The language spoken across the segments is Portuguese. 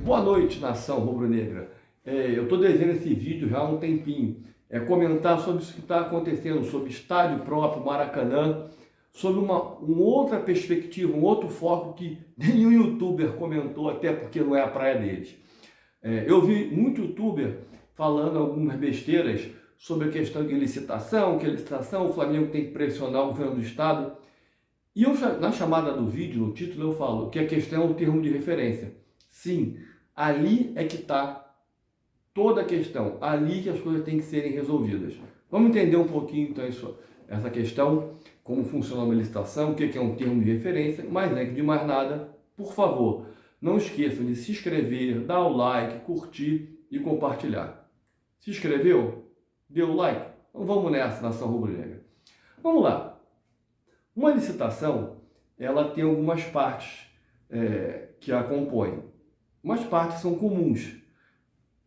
Boa noite, nação rubro-negra. Eu estou devendo esse vídeo já há um tempinho. Comentar sobre isso que está acontecendo, sobre estádio próprio, Maracanã, sobre uma outra perspectiva, um outro foco que nenhum youtuber comentou, até porque não é a praia deles. Eu vi muito youtuber falando algumas besteiras sobre a questão de licitação, que a licitação, o Flamengo tem que pressionar o governo do estado. E eu, na chamada do vídeo, no título, eu falo que a questão é o termo de referência. Sim, ali é que está toda a questão, ali que as coisas têm que serem resolvidas. Vamos entender um pouquinho, então, essa questão, como funciona uma licitação, o que é um termo de referência, mas antes de mais nada, por favor, não esqueçam de se inscrever, dar o like, curtir e compartilhar. Se inscreveu? Deu o like? Então vamos nessa, nação rubro-negra. Vamos lá. Uma licitação, ela tem algumas partes que a compõem. Umas partes são comuns.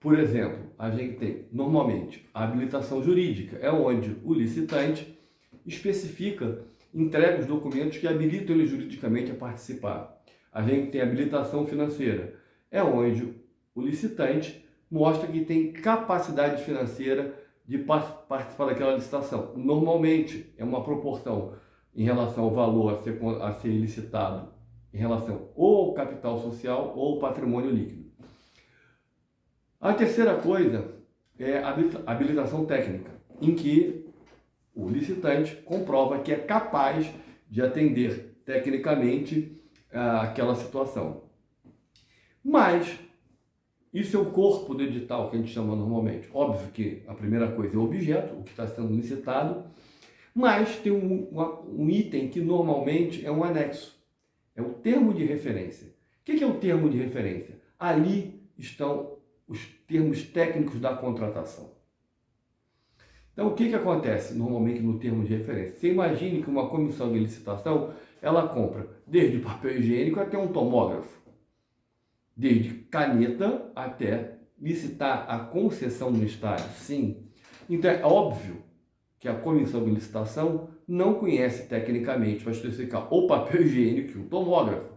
Por exemplo, a gente tem, normalmente, a habilitação jurídica, é onde o licitante especifica, entrega os documentos que habilitam ele juridicamente a participar. A gente tem a habilitação financeira, é onde o licitante mostra que tem capacidade financeira de participar daquela licitação. Normalmente, é uma proporção em relação ao valor a ser licitado, em relação ou ao capital social ou ao patrimônio líquido. A terceira coisa é a habilitação técnica, em que o licitante comprova que é capaz de atender tecnicamente aquela situação. Mas isso é o corpo do edital que a gente chama normalmente. Óbvio que a primeira coisa é o objeto, o que está sendo licitado, mas tem um item que normalmente é um anexo. É o termo de referência. O que é o termo de referência? Ali estão os termos técnicos da contratação. Então, o que acontece normalmente no termo de referência? Você imagine que uma comissão de licitação, ela compra desde papel higiênico até um tomógrafo, desde caneta até licitar a concessão do estádio. Sim. Então, é óbvio que a comissão de licitação não conhece tecnicamente para especificar o papel higiênico e o tomógrafo.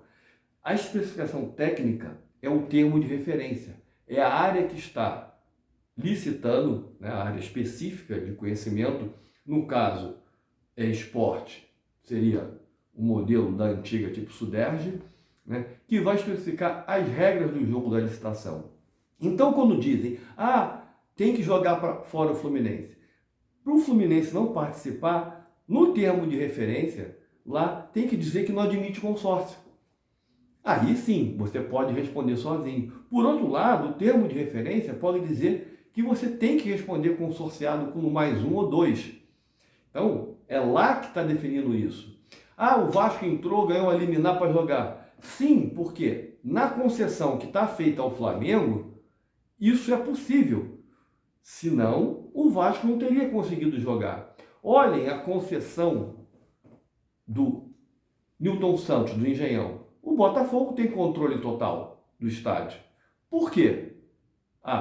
A especificação técnica é o termo de referência. É a área que está licitando, né, a área específica de conhecimento. No caso, é esporte, seria o modelo da antiga tipo Suderge, né, que vai especificar as regras do jogo da licitação. Então, quando dizem, tem que jogar para fora o Fluminense, para o Fluminense não participar, no termo de referência, lá tem que dizer que não admite consórcio. Aí sim, você pode responder sozinho. Por outro lado, o termo de referência pode dizer que você tem que responder consorciado com mais um ou dois. Então, é lá que está definindo isso. O Vasco entrou, ganhou a liminar para jogar. Sim, porque na concessão que está feita ao Flamengo, isso é possível. Senão, o Vasco não teria conseguido jogar. Olhem a concessão do Newton Santos, do Engenhão. O Botafogo tem controle total do estádio. Por quê?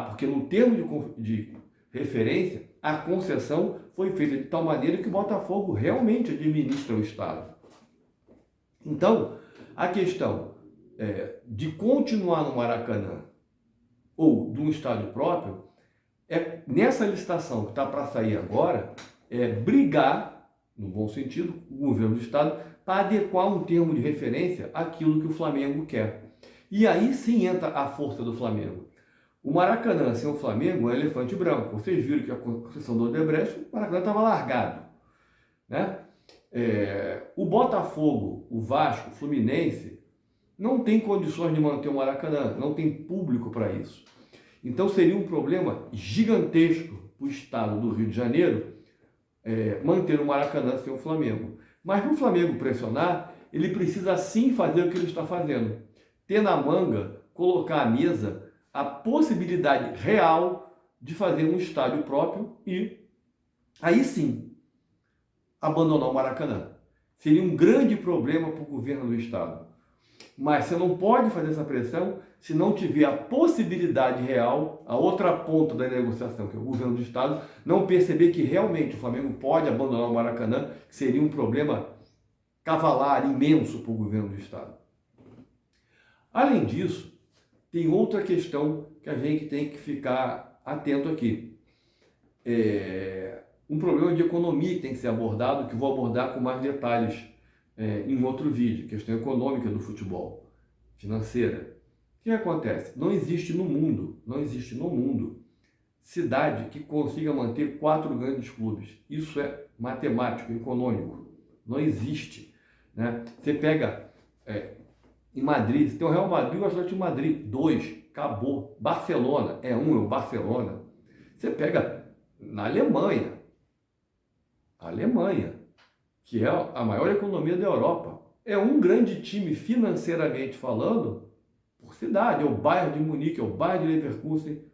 Porque no termo de referência, a concessão foi feita de tal maneira que o Botafogo realmente administra o estádio. Então, a questão de continuar no Maracanã ou de um estádio próprio, nessa licitação que está para sair agora, brigar, no bom sentido, o governo do estado, para adequar um termo de referência àquilo que o Flamengo quer. E aí sim entra a força do Flamengo. O Maracanã sem o Flamengo é um elefante branco. Vocês viram que a concessão do Odebrecht, o Maracanã estava largado, né? O Botafogo, o Vasco, o Fluminense, não tem condições de manter o Maracanã, não tem público para isso. Então seria um problema gigantesco para o estado do Rio de Janeiro manter o Maracanã sem o Flamengo. Mas para o Flamengo pressionar, ele precisa sim fazer o que ele está fazendo. Ter na manga, colocar à mesa a possibilidade real de fazer um estádio próprio e aí sim abandonar o Maracanã. Seria um grande problema para o governo do estado. Mas você não pode fazer essa pressão se não tiver a possibilidade real, a outra ponta da negociação, que é o governo do estado, não perceber que realmente o Flamengo pode abandonar o Maracanã, que seria um problema cavalar imenso para o governo do estado. Além disso, tem outra questão que a gente tem que ficar atento aqui. Um problema de economia que tem que ser abordado, que vou abordar com mais detalhes em outro vídeo, questão econômica do futebol, financeira. O que acontece? Não existe no mundo, cidade que consiga manter 4 grandes clubes. Isso é matemático, econômico. Não existe. Né? Você pega em Madrid, você tem o Real Madrid e o Atlético de Madrid, 2, acabou. Barcelona, é o Barcelona. Você pega na Alemanha, que é a maior economia da Europa. É um grande time financeiramente falando, por cidade, é o Bayern de Munique, é o Bayern de Leverkusen.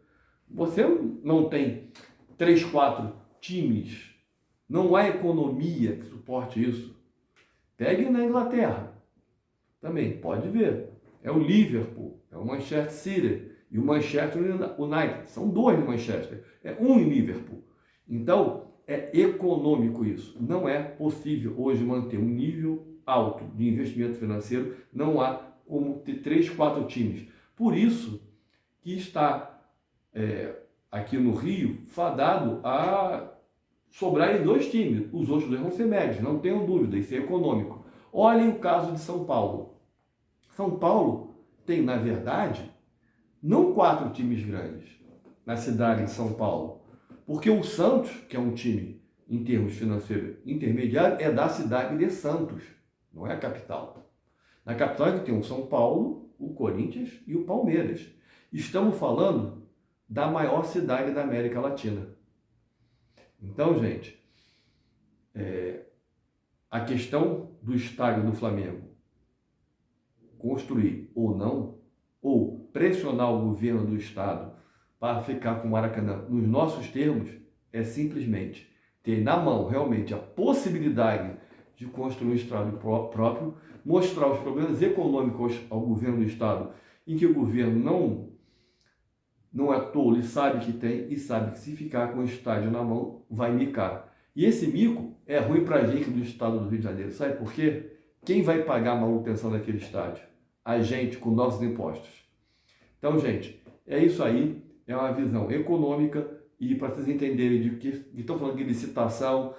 Você não tem 3, 4 times, não há economia que suporte isso. Pegue na Inglaterra, também pode ver. É o Liverpool, é o Manchester City e o Manchester United. São 2 no Manchester, é um em Liverpool. Então, é econômico isso. Não é possível hoje manter um nível alto de investimento financeiro, não há como ter 3, 4 times. Por isso que está aqui no Rio fadado a sobrarem 2 times. Os outros 2 vão ser médios, não tenham dúvida, isso é econômico. Olhem o caso de São Paulo. São Paulo tem, na verdade, não 4 times grandes na cidade de São Paulo, porque o Santos, que é um time em termos financeiros intermediário, é da cidade de Santos, não é a capital. Na capital é que tem o São Paulo, o Corinthians e o Palmeiras. Estamos falando da maior cidade da América Latina. Então, gente, a questão do estádio do Flamengo construir ou não, ou pressionar o governo do estado para ficar com o Maracanã nos nossos termos, é simplesmente ter na mão realmente a possibilidade de construir um estádio próprio, mostrar os problemas econômicos ao governo do estado, em que o governo não é tolo e sabe que tem, e sabe que se ficar com o estádio na mão, vai micar. E esse mico é ruim para a gente do estado do Rio de Janeiro. Sabe por quê? Quem vai pagar a manutenção daquele estádio? A gente, com nossos impostos. Então, gente, é isso aí. É uma visão econômica e para vocês entenderem de que estão falando de licitação,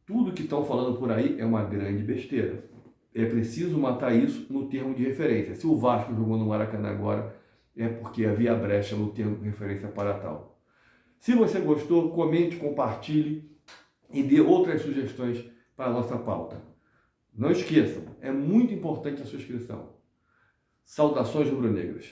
tudo que estão falando por aí é uma grande besteira. É preciso matar isso no termo de referência. Se o Vasco jogou no Maracanã agora, é porque havia brecha no termo de referência para tal. Se você gostou, comente, compartilhe e dê outras sugestões para a nossa pauta. Não esqueçam, é muito importante a sua inscrição. Saudações rubro-negras.